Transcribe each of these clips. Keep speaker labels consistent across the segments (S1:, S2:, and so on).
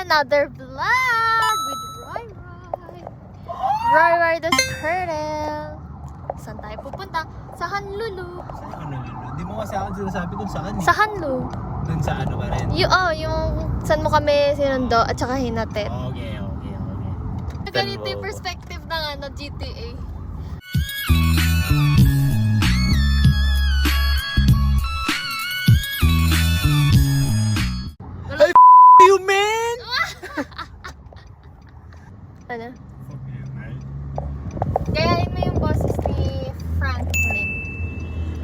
S1: another vlog with Roy Roy. Roy Roy the Skirtle. Saan tayo pupunta? Sa Honolulu.
S2: Saan Honolulu? Hindi mo kasi ako sinasabi kung saan eh.
S1: Sa Honolulu.
S2: Dun sa ano ba rin?
S1: Yung saan mo kami sinundo at saka hinatid.
S2: Okay.
S1: Ganito yung perspective ng GTA.
S2: Ay, you man!
S1: Ano?
S2: Fuck you, man.
S1: Gayahin mo yung boses ni Franklin.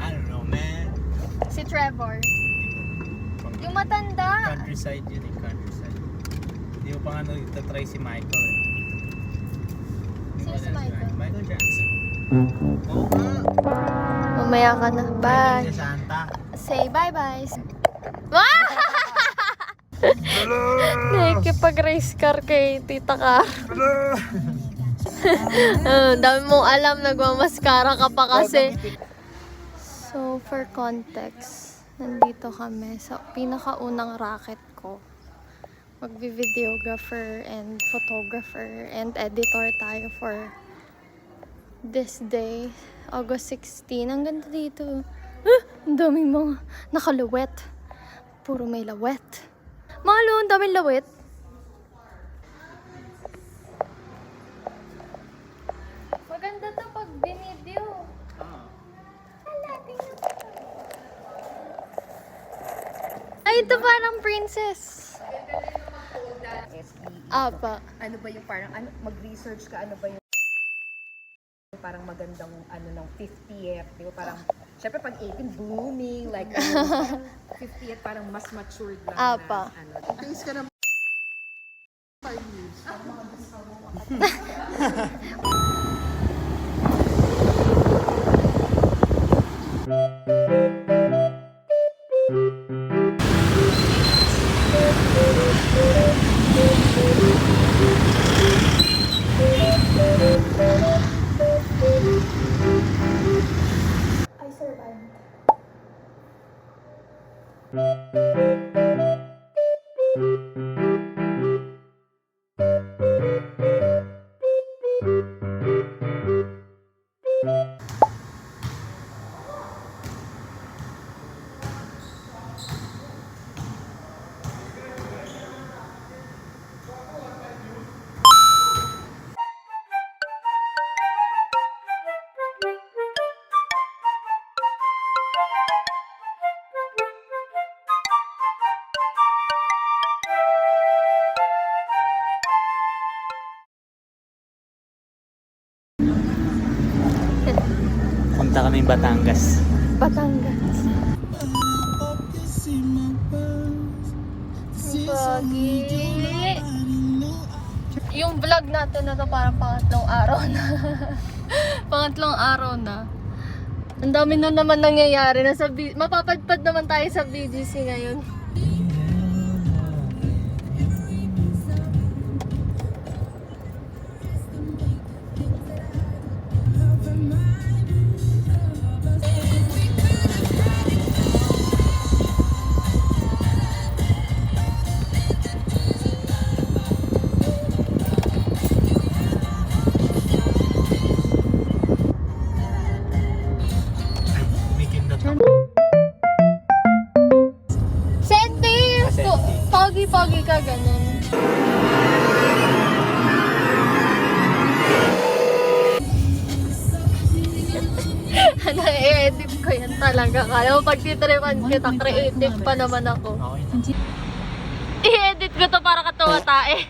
S2: I don't know, man.
S1: Si Trevor. Yung matanda.
S2: Countryside yun eh, countryside. Hindi mo pa nga nagtatry si Michael eh.
S1: Sino si Michael?
S2: Michael Jackson. Oo nga.
S1: Mamaya ka na. Bye.
S2: Si Santa.
S1: Say bye-bye. Nakikipag-race car kay Tita Car. Dami mong alam, nagmamaskara ka pa kasi. So, for context, nandito kami sa pinakaunang racket ko. Magbi-videographer and photographer and editor tayo for this day, August 16. Ang ganda dito. Ang daming mga nakaluwet. Puro may lawet. Malo, ang daming lawet. Maganda to pag binidyo. Ay, ito parang princess. Apa.
S3: Ano ba yung parang mag-research ka, ano ba yung parang magandang ano ng 50th, di ba? Parang syempre pag 18 blooming like parang 50th parang mas matured lang
S1: Apa.
S3: na ano. Taste ka na 5 years.
S1: I survived.
S2: Punta kaming Batangas.
S1: Batangas. Pogi. Yung vlog natin na to parang pangatlong araw na. Pangatlong araw na. Ang dami na naman nangyayari. Mapapadpad naman tayo sa BGC ngayon. Sente! Pogi-pogi ka ganun. Ano, i-edit ko yan talaga. Kala mo pag titripan kita, creative pa naman ako.
S2: Okay.
S1: I-edit ko to para katuwa tae.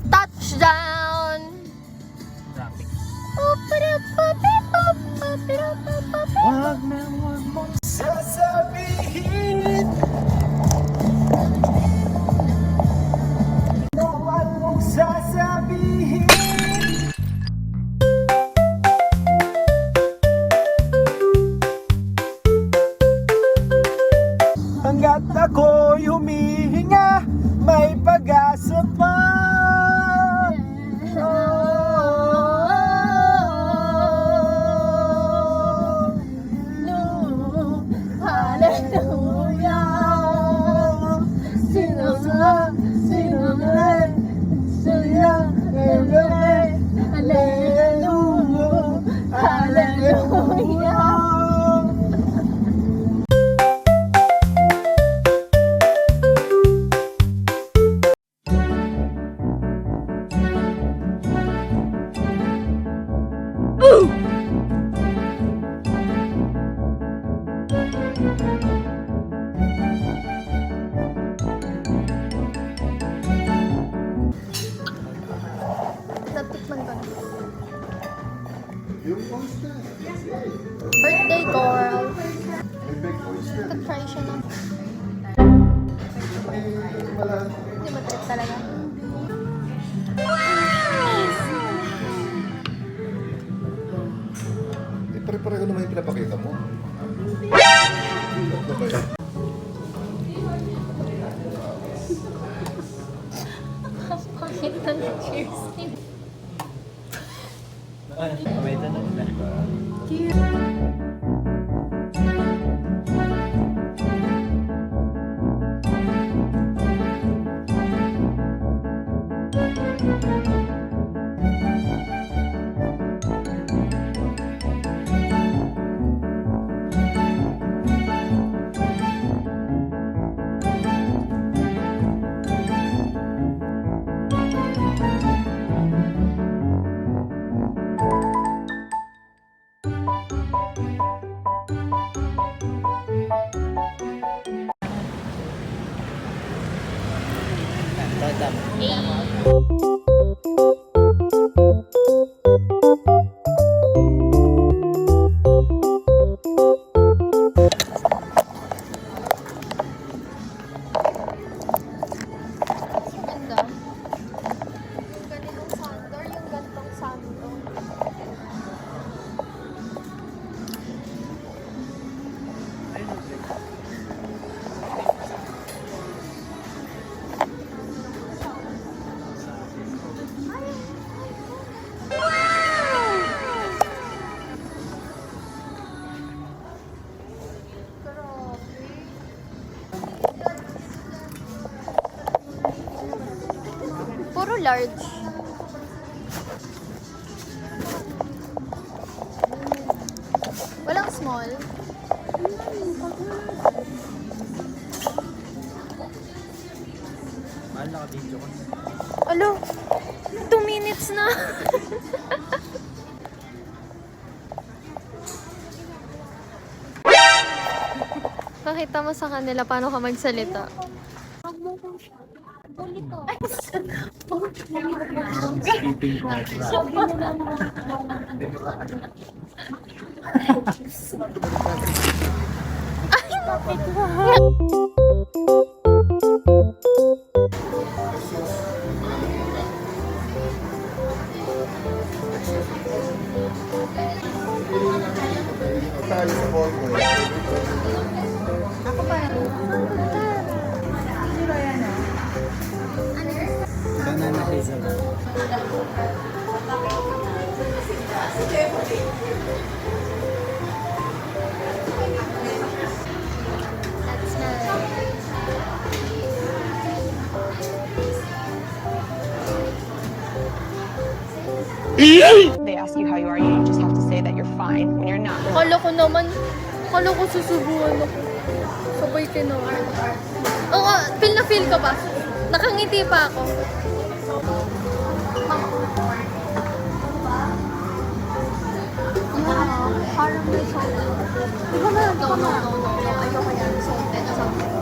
S1: Touchdown!
S2: Traffic.
S1: Wag
S2: na wag mo sasabihin. Wag mong sasabihin. Hanggat ako'y humihinga, may pag-asa pa.
S1: Bakit na cheers?
S2: May tanong na.
S1: Ganda. Yung ganitong sandor, yung gantong sandor. Puro large. Walang small.
S2: Mahal naka-video ko.
S1: Alo, 2 minutes na. Pakita mo sa kanila paano ka magsalita.
S2: Sleeping part. Banana hazelnut.
S1: That's nice.
S4: They ask you how you are, you just have to say that you're fine when you're not.
S1: Kala ko susubuan ako. Sabay kinuha. Oo, feel na feel ko ba? Nakangiti pa ako. Yeah, parang may salted. No, ayoko yan. Salted.